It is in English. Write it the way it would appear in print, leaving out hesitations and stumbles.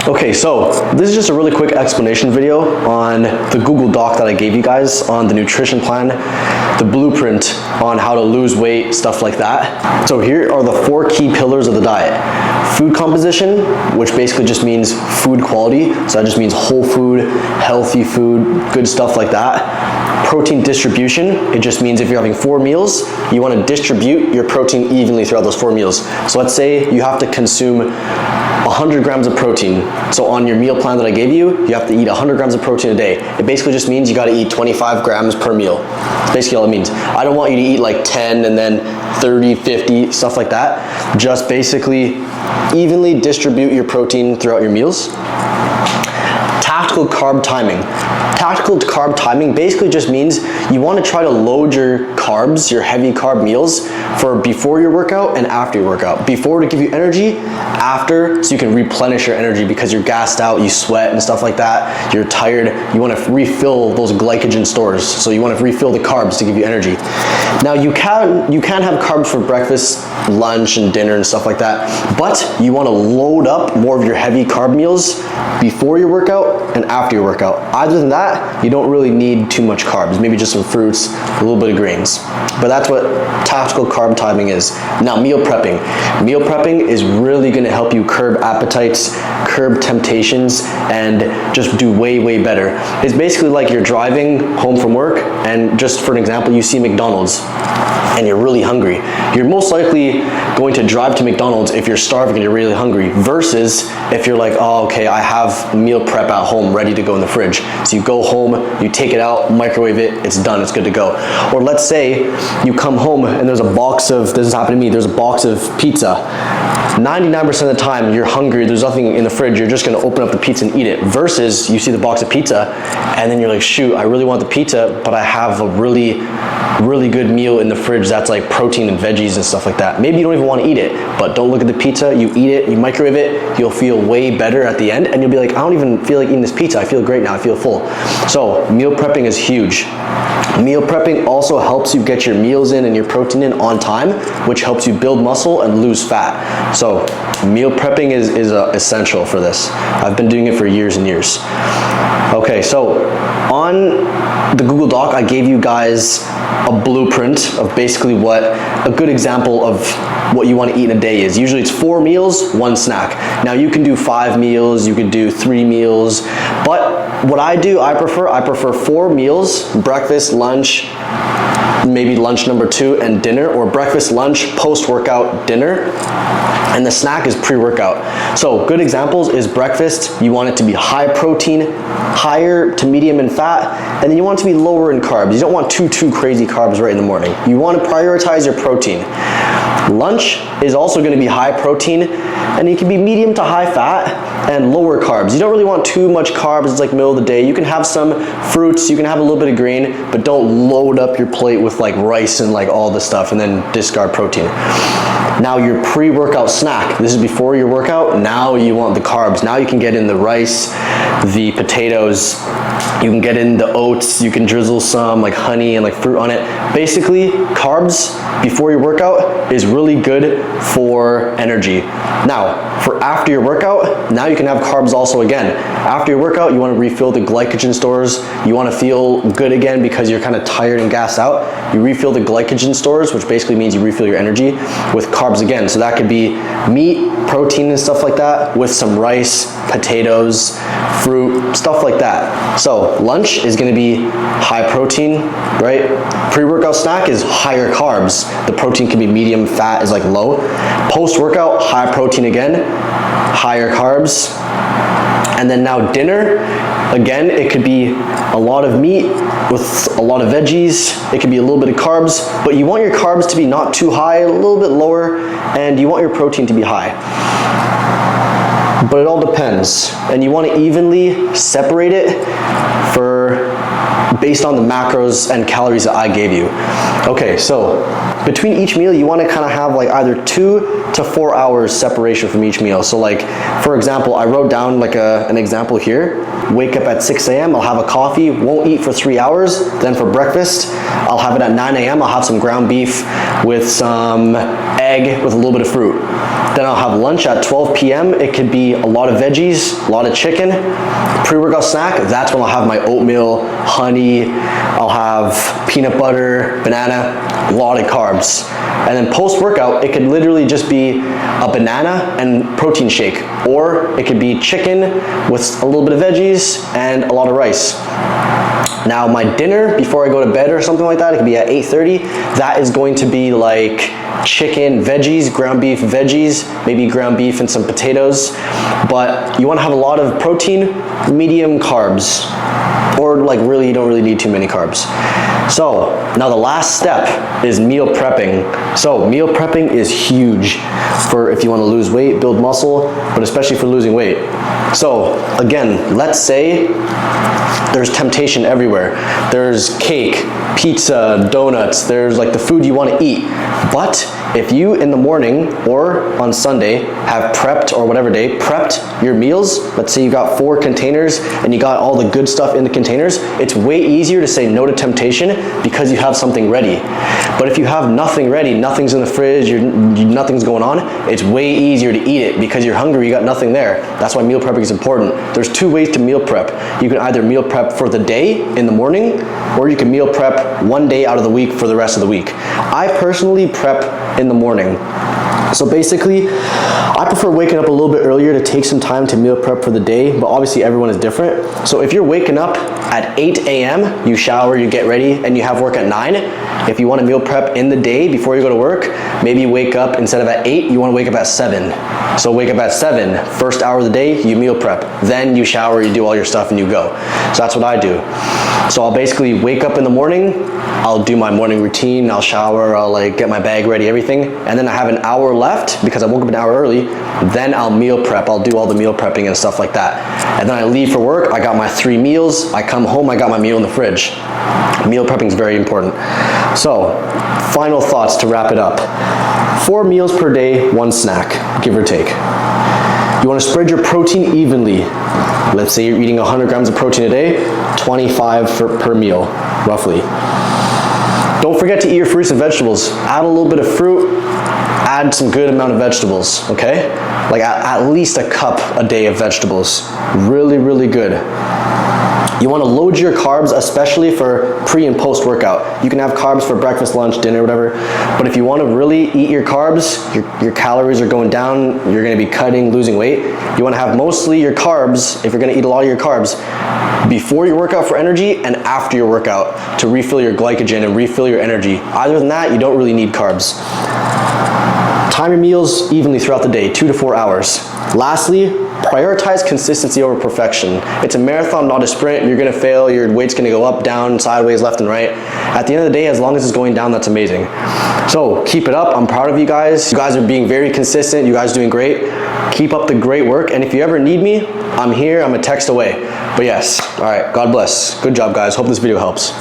Okay, so this is just a really quick explanation video on the Google Doc that I gave you guys on the nutrition plan, the blueprint on how to lose weight, stuff like that. So here are the 4 key pillars of the diet. Food composition, which basically just means food quality. So that just means whole food, healthy food, good stuff like that. Protein distribution, it just means if you're having 4 meals, you want to distribute your protein evenly throughout those 4 meals. So let's say you have to consume 100 grams of protein. So on your meal plan that I gave you, you have to eat 100 grams of protein a day. It basically just means you got to eat 25 grams per meal. That's basically all it means. I don't want you to eat like 10 and then 30, 50, stuff like that. Just basically evenly distribute your protein throughout your meals. Tactical carb timing. Tactical carb timing basically just means you want to try to load your carbs, your heavy carb meals, for before your workout and after your workout. Before to give you energy, after so you can replenish your energy because you're gassed out, you sweat and stuff like that, you're tired, you want to refill those glycogen stores. So you want to refill the carbs to give you energy. Now you can have carbs for breakfast, lunch and dinner and stuff like that, but you want to load up more of your heavy carb meals before your workout and after your workout. Other than that, you don't really need too much carbs, maybe just some fruits, a little bit of grains. But that's what tactical carb timing is. Now meal prepping. Meal prepping is really going to help you curb appetites, curb temptations, and just do way, way better. It's basically like you're driving home from work and just for an example, you see McDonald's and you're really hungry. You're most likely going to drive to McDonald's if you're starving and you're really hungry versus if you're like, oh, okay, I have meal prep at home ready to go in the fridge. So you go home, you take it out, microwave it, it's done, it's good to go. Or let's say you come home and there's a box of, this has happened to me, there's a box of pizza. 99% of the time you're hungry, there's nothing in the fridge, you're just gonna open up the pizza and eat it, versus you see the box of pizza and then you're like, shoot, I really want the pizza, but I have a really good meal in the fridge that's like protein and veggies and stuff like that. Maybe you don't even want to eat it, but don't look at the pizza, you eat it, you microwave it, you'll feel way better at the end and you'll be like, I don't even feel like eating this pizza, I feel great now, I feel full. So meal prepping is huge. Meal prepping also helps you get your meals in and your protein in on time, which helps you build muscle and lose fat. So meal prepping is essential for this. I've been doing it for years and years. Okay, so on the Google Doc, I gave you guys a blueprint of basically what a good example of what you want to eat in a day is. Usually it's 4 meals, 1 snack. Now you can do 5 meals, you can do 3 meals, but what I do, I prefer 4 meals, breakfast, lunch, maybe lunch number 2 and dinner, or breakfast, lunch, post-workout, dinner, and the snack is pre-workout. So good examples is breakfast, you want it to be high protein, higher to medium in fat, and then you want it to be lower in carbs. You don't want too crazy carbs right in the morning. You want to prioritize your protein. Lunch is also going to be high protein, and it can be medium to high fat and lower carbs. You don't really want too much carbs, it's like middle of the day. You can have some fruits, you can have a little bit of grain, but don't load up your plate with like rice and like all this stuff and then discard protein. Now your pre-workout snack, this is before your workout, now you want the carbs. Now you can get in the rice, the potatoes, you can get in the oats, you can drizzle some like honey and like fruit on it. Basically, carbs before your workout is really good for energy. Now, for after your workout, now you can have carbs also again. After your workout, you want to refill the glycogen stores. You want to feel good again because you're kind of tired and gassed out. You refill the glycogen stores, which basically means you refill your energy with carbs again. So that could be meat, protein and stuff like that with some rice, potatoes, fruit, stuff like that. So lunch is going to be high protein, right? Pre-workout snack is higher carbs. The protein can be medium, fat is like low. Post-workout, high protein again, higher carbs. And then now dinner, again, it could be a lot of meat with a lot of veggies. It could be a little bit of carbs, but you want your carbs to be not too high, a little bit lower, and you want your protein to be high. But it all depends, and you want to evenly separate it based on the macros and calories that I gave you. Okay, so between each meal, you want to kind of have like either 2 to 4 hours separation from each meal. So like, for example, I wrote down like an example here. Wake up at 6 a.m., I'll have a coffee, won't eat for 3 hours. Then for breakfast, I'll have it at 9 a.m., I'll have some ground beef with some egg with a little bit of fruit. Then I'll have lunch at 12 p.m. It could be a lot of veggies, a lot of chicken. Pre-workout snack, that's when I'll have my oatmeal, honey, I'll have peanut butter, banana, a lot of carbs. And then post-workout, it could literally just be a banana and protein shake, or it could be chicken with a little bit of veggies and a lot of rice. Now my dinner before I go to bed or something like that, it could be at 8:30. That is going to be like chicken, veggies, ground beef, veggies, maybe ground beef and some potatoes. But you want to have a lot of protein, medium carbs, or like really you don't really need too many carbs. So now the last step is meal prepping. So meal prepping is huge for if you want to lose weight, build muscle, but especially for losing weight. So again, let's say there's temptation everywhere. There's cake, pizza, donuts, there's like the food you want to eat. But if you in the morning or on Sunday have prepped, or whatever day, prepped your meals, let's say you got 4 containers and you got all the good stuff in the containers, it's way easier to say no to temptation because you have something ready. But if you have nothing ready, nothing's in the fridge, nothing's going on, it's way easier to eat it because you're hungry, you got nothing there. That's why meal prepping is important. There's 2 ways to meal prep. You can either meal prep for the day in the morning, or you can meal prep one day out of the week for the rest of the week. I personally prep in the morning. So basically, I prefer waking up a little bit earlier to take some time to meal prep for the day, but obviously everyone is different. So if you're waking up at 8 a.m., you shower, you get ready, and you have work at 9. If you want to meal prep in the day before you go to work, maybe wake up, instead of at 8, you want to wake up at 7. So wake up at 7, first hour of the day, you meal prep. Then you shower, you do all your stuff, and you go. So that's what I do. So I'll basically wake up in the morning, I'll do my morning routine, I'll shower, I'll like get my bag ready, everything, and then I have an hour left because I woke up an hour early. Then I'll meal prep, I'll do all the meal prepping and stuff like that. And then I leave for work, I got my 3 meals, I come home, I got my meal in the fridge. Meal prepping is very important. So, final thoughts to wrap it up. 4 meals per day, 1 snack, give or take. You want to spread your protein evenly. Let's say you're eating 100 grams of protein a day, 25 per meal, roughly. Don't forget to eat your fruits and vegetables. Add a little bit of fruit, add some good amount of vegetables, okay? Like at least a cup a day of vegetables. Really, really good. You want to load your carbs, especially for pre and post workout. You can have carbs for breakfast, lunch, dinner, whatever. But if you want to really eat your carbs, your calories are going down, you're going to be cutting, losing weight. You want to have mostly your carbs, if you're going to eat a lot of your carbs, before your workout for energy and after your workout to refill your glycogen and refill your energy. Other than that, you don't really need carbs. Time your meals evenly throughout the day, 2 to 4 hours. Lastly, prioritize consistency over perfection. It's a marathon, not a sprint. You're gonna fail, your weight's gonna go up, down, sideways, left and right. At the end of the day, as long as it's going down, that's amazing. So keep it up, I'm proud of you guys. You guys are being very consistent, you guys are doing great. Keep up the great work, and if you ever need me, I'm here, I'm a text away. But yes, all right, God bless. Good job guys, hope this video helps.